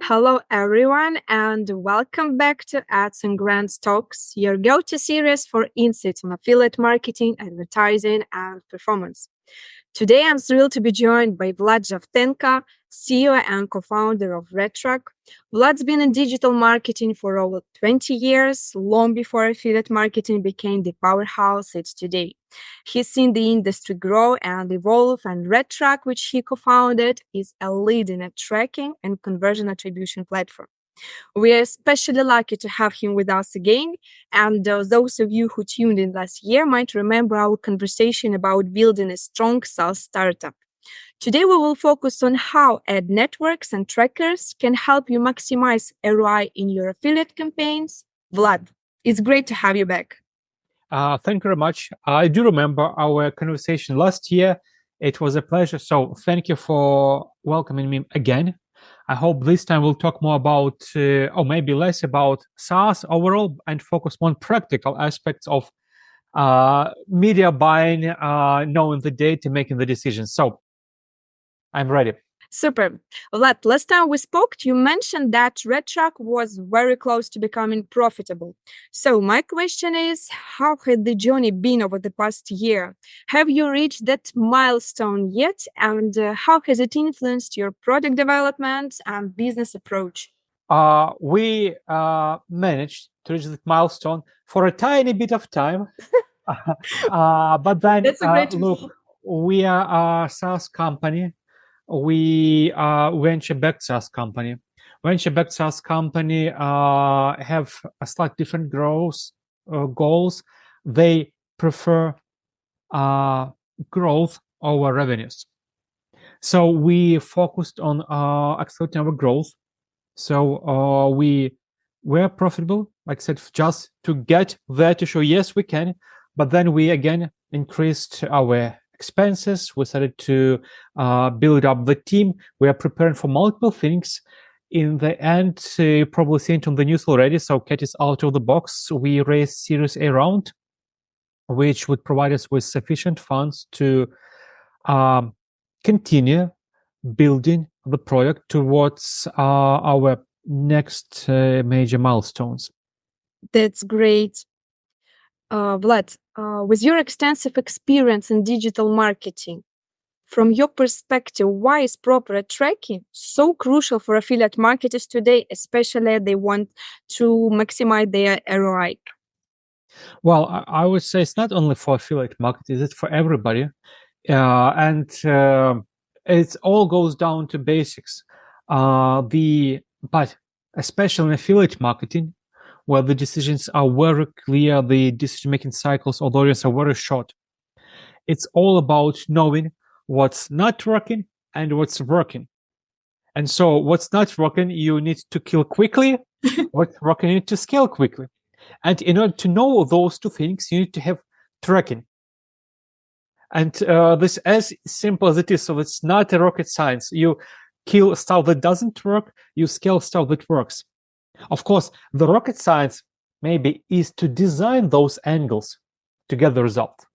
Hello, everyone, and welcome back to Ads and Grants Talks, your go to series for insights on affiliate marketing, advertising, and performance. Today, I'm thrilled to be joined by Vlad Javtenko, CEO and co founder of RedTrack. Vlad's been in digital marketing for over 20 years, long before affiliate marketing became the powerhouse it's today. He's seen the industry grow and evolve, and RedTrack, which he co founded, is a leading tracking and conversion attribution platform. We are especially lucky to have him with us again. And those of you who tuned in last year might remember our conversation about building a strong SaaS startup. Today, we will focus on how ad networks and trackers can help you maximize ROI in your affiliate campaigns. Vlad, it's great to have you back. Thank you very much. I do remember our conversation last year. It was a pleasure. So thank you for welcoming me again. I hope this time we'll talk more about, or maybe less about SaaS overall and focus on practical aspects of media buying, knowing the data, making the decisions. So I'm ready. Super. Vlad, last time we spoke, you mentioned that RedTrack was very close to becoming profitable. So my question is, how had the journey been over the past year? Have you reached that milestone yet? And how has it influenced your product development and business approach? We managed to reach that milestone for a tiny bit of time. But then, That's a great look, we are a SaaS company. We are venture-backed SaaS company. Venture-backed SaaS company have a slightly different growth goals. They prefer growth over revenues. So we focused on accelerating our growth. So we were profitable, like I said, just to get there to show, yes, we can. But then we again increased our expenses. We started to build up the team. We are preparing for multiple things. In the end, you probably seen it on the news already. So Cat is out of the box. We raised Series A round, which would provide us with sufficient funds to continue building the product towards our next major milestones. That's great. Vlad, with your extensive experience in digital marketing, from your perspective, why is proper tracking so crucial for affiliate marketers today, especially if they want to maximize their ROI? Well, I would say it's not only for affiliate marketers, it's for everybody. And it all goes down to basics. But especially in affiliate marketing, where the decisions are very clear, the decision-making cycles of the audience are very short. It's all about knowing what's not working and what's working. And so what's not working, you need to kill quickly. What's working, you need to scale quickly. And in order to know those two things, you need to have tracking. And this as simple as it is. So it's not a rocket science. You kill stuff that doesn't work, you scale stuff that works. Of course, the rocket science maybe is to design those angles to get the result.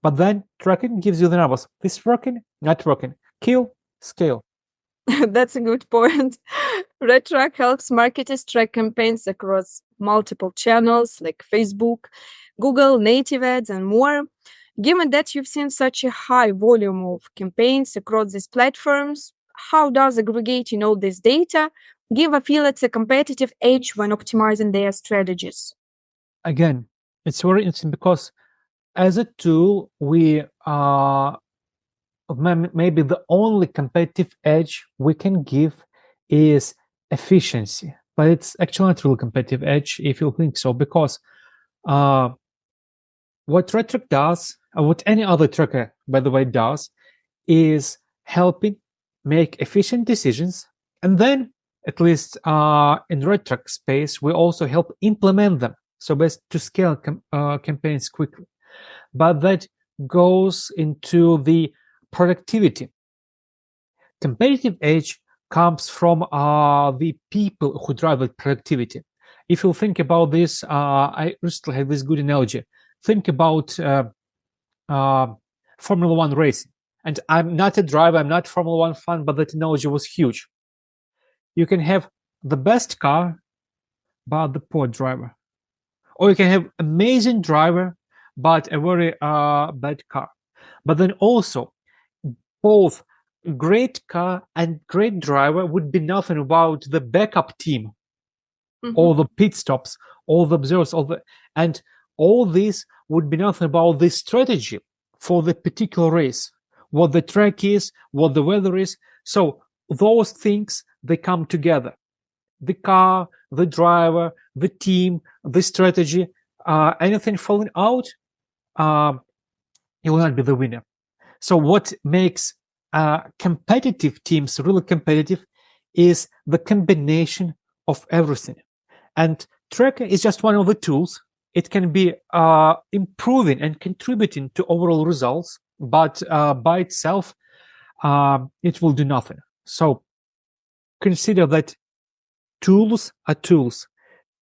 But then tracking gives you the numbers. This working, not working. Kill, scale. That's a good point. RedTrack helps marketers track campaigns across multiple channels like Facebook, Google, native ads, and more. Given that you've seen such a high volume of campaigns across these platforms, how does aggregating all this data give affiliates a competitive edge when optimizing their strategies? Again, it's very interesting because as a tool, we are maybe the only competitive edge we can give is efficiency. But it's actually not really competitive edge if you think so, because what RedTrack does, or what any other tracker, by the way, does, is helping make efficient decisions. And then, at least in RedTrack space, we also help implement them. So best to scale campaigns quickly. But that goes into the productivity. Competitive edge comes from the people who drive that productivity. If you think about this, I recently had this good analogy. Think about Formula One racing. And I'm not a driver, I'm not Formula One fan, but that analogy was huge. You can have the best car, but the poor driver. Or you can have amazing driver, but a very bad car. But then also, both great car and great driver would be nothing without the backup team, all the pit stops, all the observers, and all this would be nothing about the strategy for the particular race, what the track is, what the weather is. So those things, they come together. The car, the driver, the team, the strategy, anything falling out, you will not be the winner. So what makes competitive teams really competitive is the combination of everything. And Tracker is just one of the tools. It can be improving and contributing to overall results, but by itself, it will do nothing. So consider that tools are tools.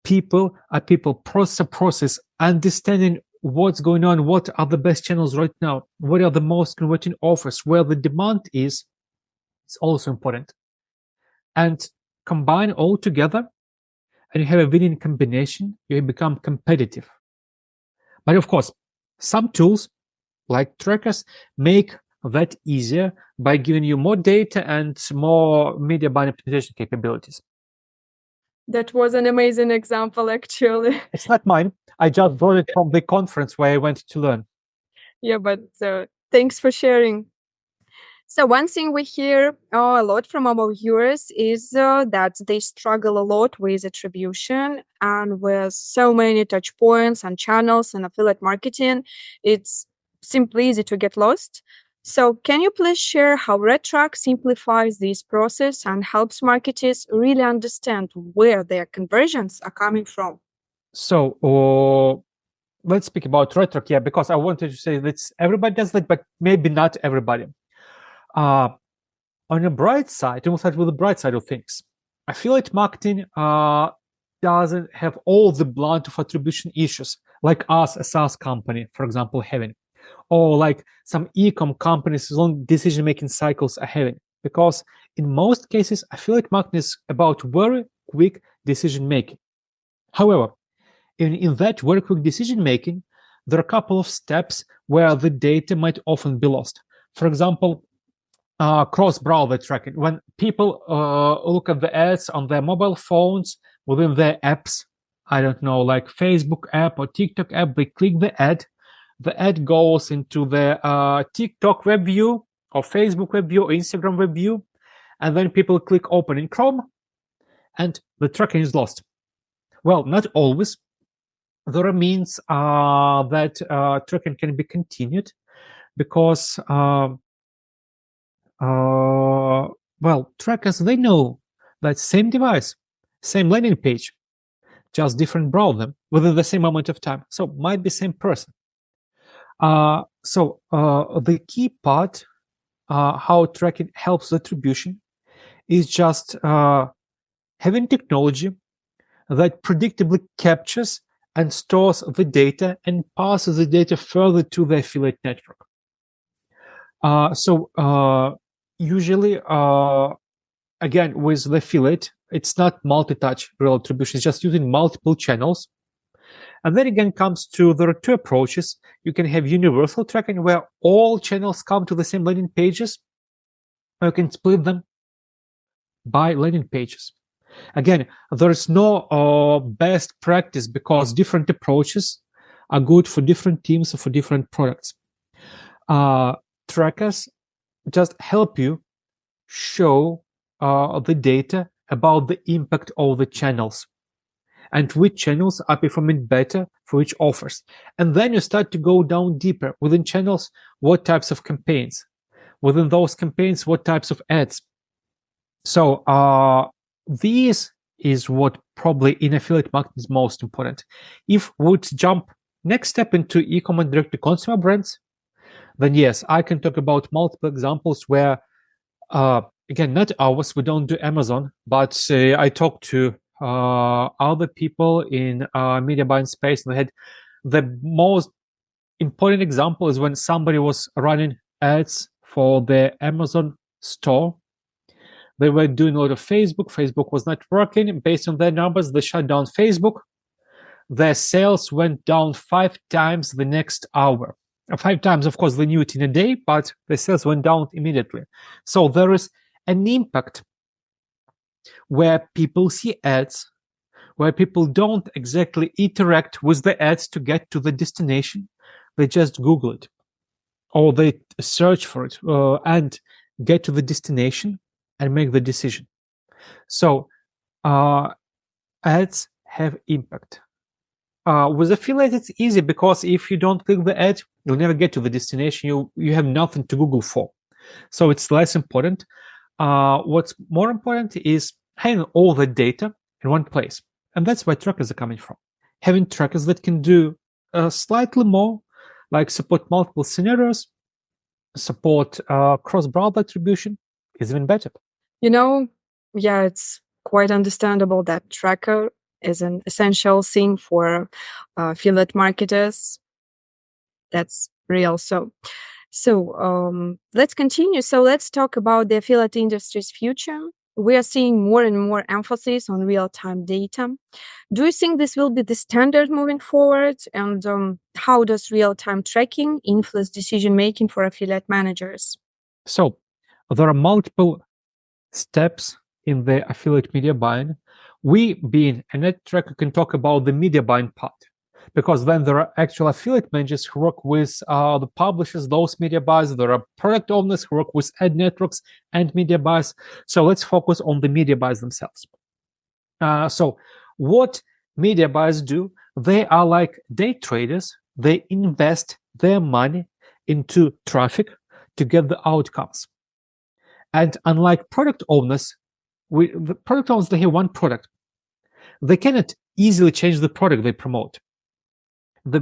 People are people. Process are process. Understanding what's going on, what are the best channels right now, what are the most converting offers, where the demand is also important. And combine all together, and you have a winning combination, you become competitive. But of course, some tools, like trackers, make that easier by giving you more data and more media buying optimization capabilities. That was an amazing example, actually. It's not mine. I just brought it from the conference where I went to learn. Yeah, but thanks for sharing. So one thing we hear a lot from our viewers is that they struggle a lot with attribution, and with so many touch points and channels and affiliate marketing, it's simply easy to get lost. So can you please share how RedTrack simplifies this process and helps marketers really understand where their conversions are coming from? So let's speak about RedTrack, yeah, because I wanted to say that everybody does that, but maybe not everybody. On the bright side, we'll start with the bright side of things. Affiliate marketing doesn't have all the blunt of attribution issues like us, a SaaS company, for example, having, or like some e-com companies long decision-making cycles are having. Because in most cases, affiliate marketing is about very quick decision-making. However, in that very quick decision-making, there are a couple of steps where the data might often be lost. For example, cross-browser tracking. When people look at the ads on their mobile phones within their apps, I don't know, like Facebook app or TikTok app, they click the ad goes into the TikTok web view or Facebook web view or Instagram web view, and then people click open in Chrome, and the tracking is lost. Well, not always. There are means that tracking can be continued, because well, trackers, they know that same device, same landing page, just different browser within the same amount of time. So might be same person. So the key part, how tracking helps attribution, is just having technology that predictably captures and stores the data and passes the data further to the affiliate network. So usually, again, with the affiliate, it's not multi-touch real attribution, it's just using multiple channels. And then again comes to there are two approaches. You can have universal tracking, where all channels come to the same landing pages, or you can split them by landing pages. Again, there is no best practice, because different approaches are good for different teams or for different products. Trackers just help you show the data about the impact of the channels and which channels are performing better for which offers. And then you start to go down deeper within channels, what types of campaigns, within those campaigns, what types of ads. So this is what probably in affiliate marketing is most important. If we would jump next step into e-commerce and direct-to-consumer brands, then yes, I can talk about multiple examples where, again, not ours, we don't do Amazon, but I talked to other people in media buying space, and they had the most important example is when somebody was running ads for the Amazon store. They were doing a lot of Facebook. Facebook was not working. Based on their numbers, they shut down Facebook. Their sales went down 5 times the next hour. 5 times, of course, they knew it in a day, but the sales went down immediately. So there is an impact where people see ads, where people don't exactly interact with the ads to get to the destination. They just Google it, or they search for it and get to the destination and make the decision. So ads have impact. With affiliate, it's easy because if you don't click the ad, you'll never get to the destination. You have nothing to Google for. So it's less important. What's more important is having all the data in one place. And that's where trackers are coming from. Having trackers that can do slightly more, like support multiple scenarios, support cross-browser attribution, is even better. Yeah, it's quite understandable that tracker is an essential thing for affiliate marketers. That's real. So let's continue. So let's talk about the affiliate industry's future. We are seeing more and more emphasis on real-time data. Do you think this will be the standard moving forward? And how does real-time tracking influence decision-making for affiliate managers? So there are multiple steps in the affiliate media buying. We, being a net tracker, can talk about the media buying part, because then there are actual affiliate managers who work with the publishers, those media buyers. There are product owners who work with ad networks and media buyers. So let's focus on the media buyers themselves. So what media buyers do, they are like day traders. They invest their money into traffic to get the outcomes. And unlike product owners, the product owners, they have one product. They cannot easily change the product they promote. The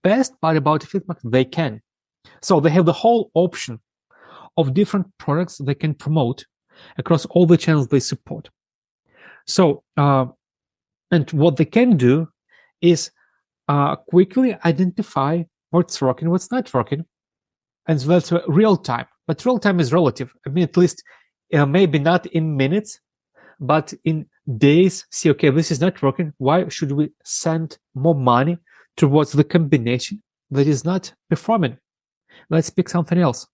best part about affiliate marketing, they can. So they have the whole option of different products they can promote across all the channels they support. So, and what they can do is quickly identify what's working, what's not working. And so that's real time. But real time is relative. I mean, at least maybe not in minutes, but in days. See, okay, this is not working. Why should we send more money towards the combination that is not performing? Let's pick something else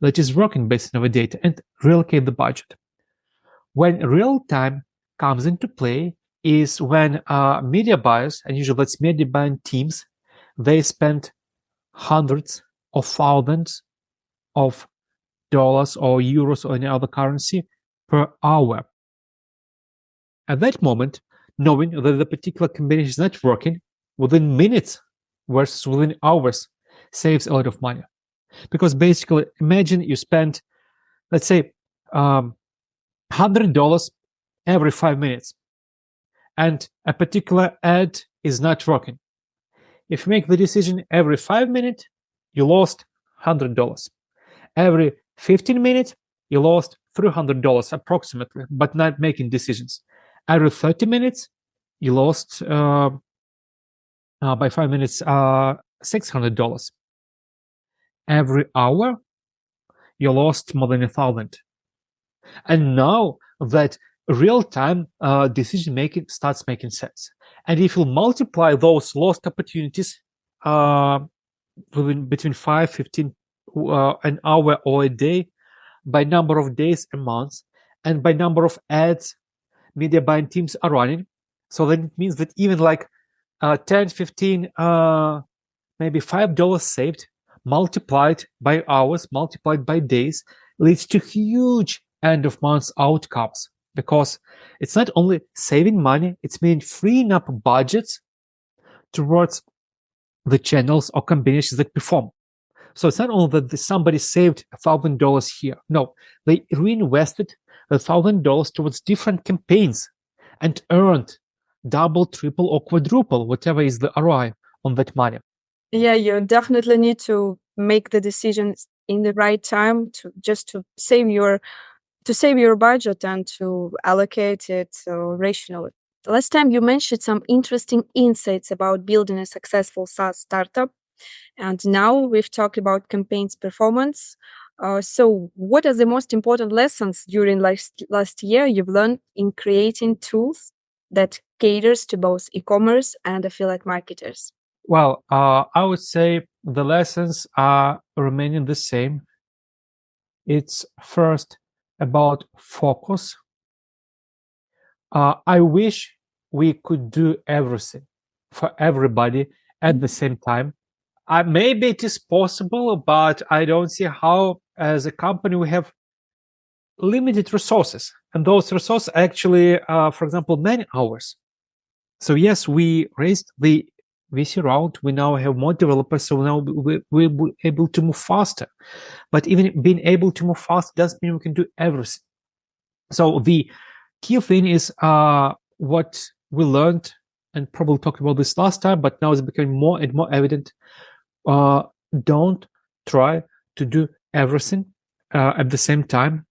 that is working based on our data and reallocate the budget. When real time comes into play is when media buyers, and usually that's media buying teams, they spend hundreds of thousands of dollars or euros or any other currency per hour. At that moment, knowing that the particular combination is not working, within minutes versus within hours saves a lot of money. Because basically, imagine you spend, let's say, $100 every 5 minutes, and a particular ad is not working. If you make the decision every 5 minutes, you lost $100. Every 15 minutes, you lost $300 approximately, but not making decisions. Every 30 minutes, you lost by 5 minutes $600. Every hour, you lost more than 1,000. And now that real-time decision making starts making sense. And if you multiply those lost opportunities between 5, 15 an hour or a day by number of days and months, and by number of ads media buying teams are running, so then it means that even like 10, 15, maybe $5 saved, multiplied by hours, multiplied by days, leads to huge end of month outcomes, because it's not only saving money, it's meaning freeing up budgets towards the channels or combinations that perform. So it's not only that somebody saved $1,000 here. No, they reinvested the $1,000 towards different campaigns and earned double, triple, or quadruple, whatever is the ROI on that money. Yeah, you definitely need to make the decisions in the right time to save your budget and to allocate it rationally. Last time you mentioned some interesting insights about building a successful SaaS startup. And now we've talked about campaigns performance. So what are the most important lessons during last year you've learned in creating tools that caters to both e-commerce and affiliate marketers? Well, I would say the lessons are remaining the same. It's first about focus. I wish we could do everything for everybody at the same time. Maybe it is possible, but I don't see how, as a company, we have limited resources. And those resources actually, for example, many hours. So yes, we raised the VC round. We now have more developers, so now we're able to move faster. But even being able to move fast doesn't mean we can do everything. So the key thing is what we learned, and probably talked about this last time, but now it's becoming more and more evident. Don't try to do everything at the same time.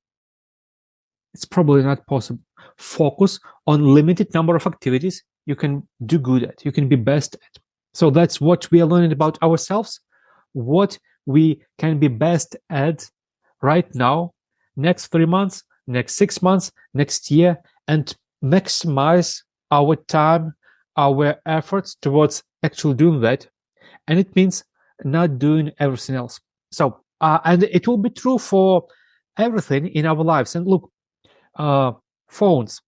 It's probably not possible. Focus on limited number of activities you can do good at, you can be best at. So that's what we are learning about ourselves, what we can be best at right now, next 3 months, next 6 months, next year, and maximize our time, our efforts towards actually doing that. And it means not doing everything else. So, and it will be true for everything in our lives. And look, phones.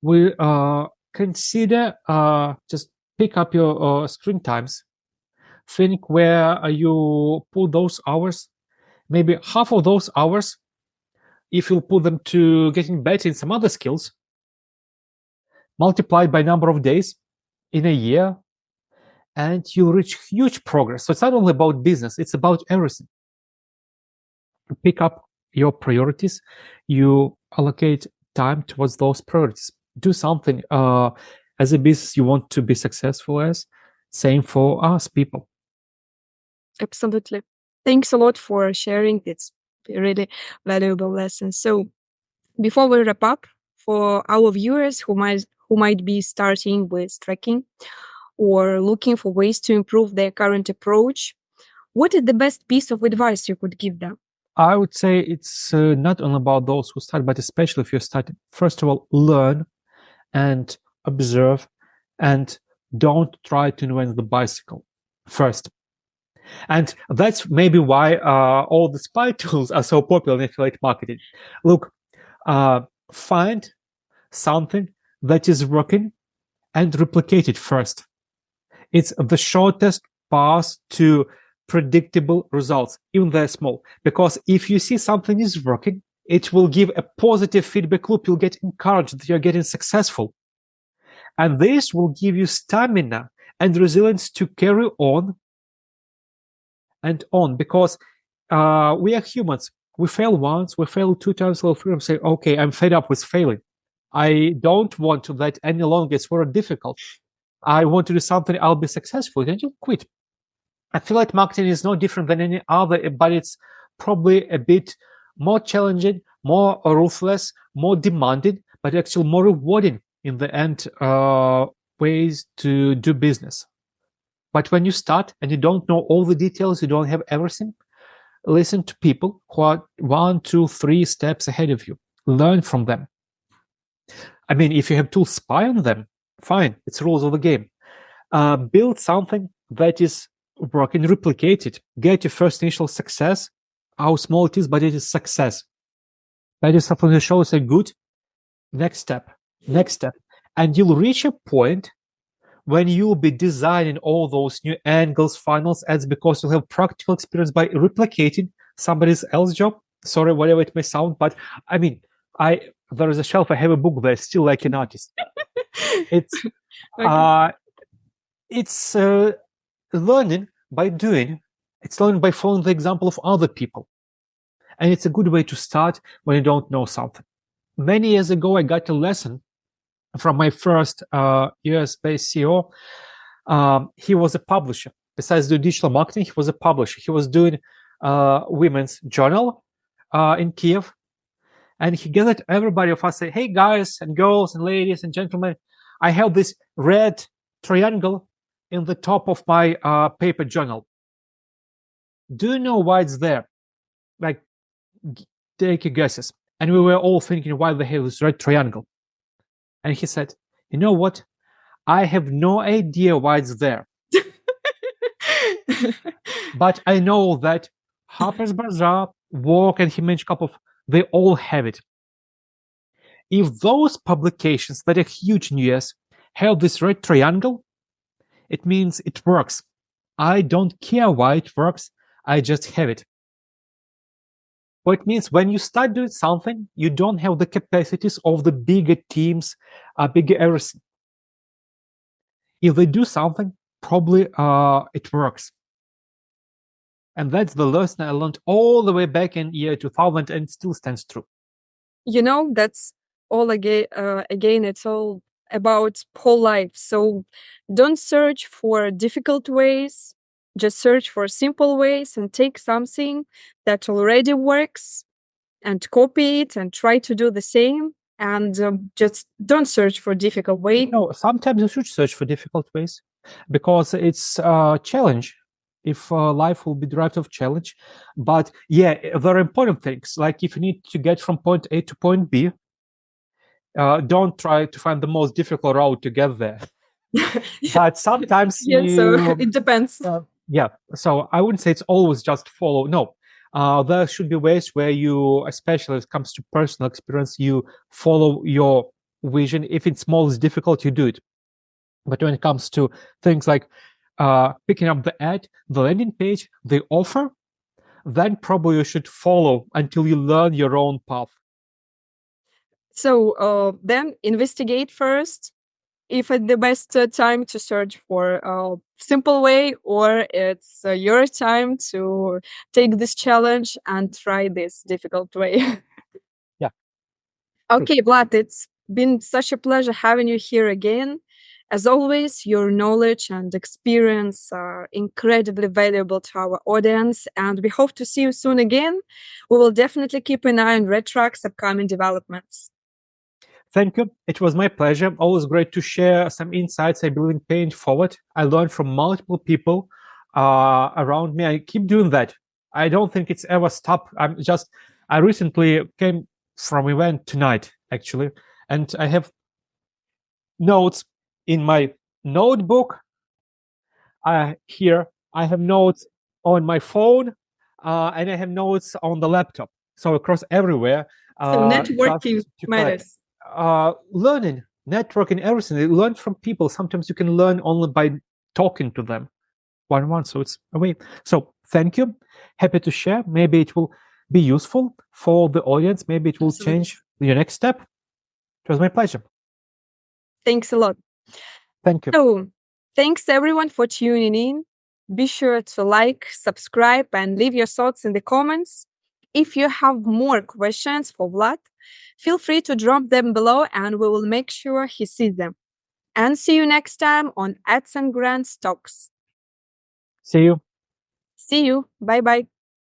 We consider just pick up your screen times. Think where you put those hours. Maybe half of those hours, if you put them to getting better in some other skills, multiplied by number of days in a year, and you reach huge progress. So it's not only about business, it's about everything. Pick up your priorities, you allocate time towards those priorities. Do something as a business you want to be successful as. Same for us people. Absolutely. Thanks a lot for sharing. It's a really valuable lesson. So before we wrap up, for our viewers who might be starting with tracking or looking for ways to improve their current approach, what is the best piece of advice you could give them? I would say it's not only about those who start, but especially if you're starting. First of all, learn and observe, and don't try to invent the bicycle first. And that's maybe why all the spy tools are so popular in affiliate marketing. Look, find something that is working and replicate it first. It's the shortest path to predictable results, even they're small. Because if you see something is working, it will give a positive feedback loop. You'll get encouraged that you're getting successful. And this will give you stamina and resilience to carry on and on, because we are humans. We fail once, we fail 2 times, or 3 times, say, okay, I'm fed up with failing. I don't want to let any longer. It's very difficult. I want to do something, I'll be successful. Then you quit. Affiliate marketing is no different than any other, but it's probably a bit more challenging, more ruthless, more demanding, but actually more rewarding in the end ways to do business. But when you start and you don't know all the details, you don't have everything, listen to people who are 1, 2, 3 steps ahead of you. Learn from them. I mean, if you have tools, spy on them, fine, it's rules of the game. Build something that is working, replicate it, get your first initial success, how small it is, but it is success. That is something that shows a good next step. And you'll reach a point when you'll be designing all those new angles, funnels, ads, because you'll have practical experience by replicating somebody else's job. Sorry, whatever it may sound, but I mean, there is a shelf. I have a book there, Still Like an Artist. It's okay. It's learning by doing. It's learning by following the example of other people, and it's a good way to start when you don't know something. Many years ago, I got a lesson from my first US-based CEO. He was a publisher. Besides doing digital marketing, he was a publisher. He was doing women's journal in Kiev. And he gathered everybody of us, say, hey, guys and girls and ladies and gentlemen, I have this red triangle in the top of my paper journal. Do you know why it's there? Like, take your guesses. And we were all thinking why they have this red triangle. And he said, you know what? I have no idea why it's there. But I know that Harper's Bazaar, Work, and he mentioned a couple of, they all have it. If those publications that are huge in US have this red triangle, it means it works. I don't care why it works. I just have it. So it means when you start doing something, you don't have the capacities of the bigger teams, bigger everything. If they do something, probably it works. And that's the lesson I learned all the way back in year 2000, and it still stands true. You know, that's all again, it's all about whole life. So don't search for difficult ways, just search for simple ways and take something that already works and copy it and try to do the same. And just don't search for difficult way. No, sometimes you should search for difficult ways because it's a challenge. If life will be derived of challenge, but yeah, there are important things. Like if you need to get from point A to point B, don't try to find the most difficult route to get there. But sometimes so it depends. Yeah, so I wouldn't say it's always just follow. No, there should be ways where you, especially when it comes to personal experience, you follow your vision. If it's most difficult, you do it. But when it comes to things like picking up the ad, the landing page, the offer, then probably you should follow until you learn your own path. So then investigate first if it's the best time to search for a simple way, or it's your time to take this challenge and try this difficult way. Yeah. Okay, Vlad, it's been such a pleasure having you here again. As always, your knowledge and experience are incredibly valuable to our audience, and we hope to see you soon again. We will definitely keep an eye on RedTrack's upcoming developments. Thank you. It was my pleasure. Always great to share some insights I believe in paying forward. I learned from multiple people around me. I keep doing that. I don't think it's ever stopped. I recently came from event tonight, actually, and I have notes in my notebook. Here, I have notes on my phone, and I have notes on the laptop. So across everywhere. So networking matters. Learning, networking, everything. You learn from people. Sometimes you can learn only by talking to them one-on-one. So it's a way. So thank you. Happy to share. Maybe it will be useful for the audience. Maybe it will change your next step. It was my pleasure. Thanks a lot. Thank you. So, thanks everyone for tuning in. Be sure to like, subscribe, and leave your thoughts in the comments. If you have more questions for Vlad, feel free to drop them below and we will make sure he sees them. And see you next time on Ads and Grants Talks. See you. See you. Bye-bye.